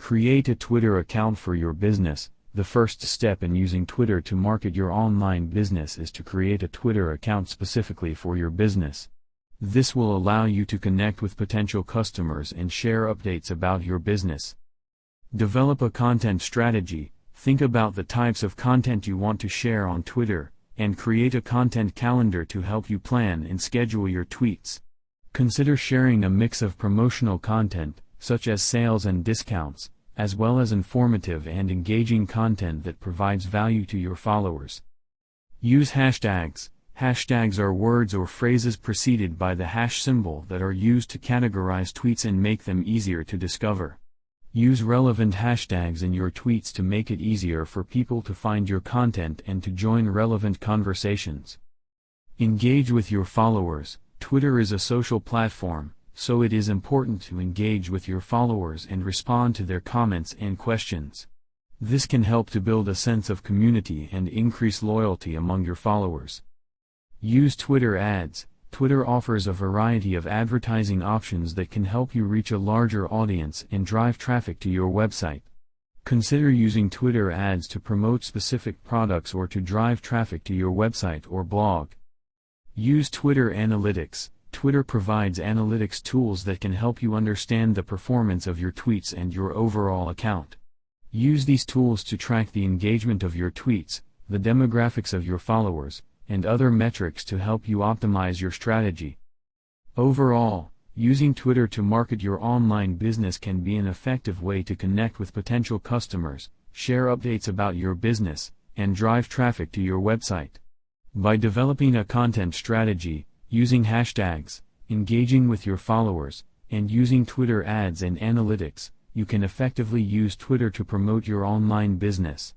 Create a Twitter account for your business. The first step in using Twitter to market your online business is to create a Twitter account specifically for your business. This will allow you to connect with potential customers and share updates about your business. Develop a content strategy. Think about the types of content you want to share on Twitter, and create a content calendar to help you plan and schedule your tweets. Consider sharing a mix of promotional content, such as sales and discounts, as well as informative and engaging content that provides value to your followers. Use hashtags. Hashtags are words or phrases preceded by the hash symbol that are used to categorize tweets and make them easier to discover. Use relevant hashtags in your tweets to make it easier for people to find your content and to join relevant conversations. Engage with your followers. Twitter is a social platform, so it is important to engage with your followers and respond to their comments and questions. This can help to build a sense of community and increase loyalty among your followers. Use Twitter ads. Twitter offers a variety of advertising options that can help you reach a larger audience and drive traffic to your website. Consider using Twitter ads to promote specific products or to drive traffic to your website or blog. Use Twitter Analytics. Twitter provides analytics tools that can help you understand the performance of your tweets and your overall account. Use these tools to track the engagement of your tweets, the demographics of your followers, and other metrics to help you optimize your strategy. Overall, using Twitter to market your online business can be an effective way to connect with potential customers, share updates about your business, and drive traffic to your website. By developing a content strategy, using hashtags, engaging with your followers, and using Twitter ads and analytics, you can effectively use Twitter to promote your online business.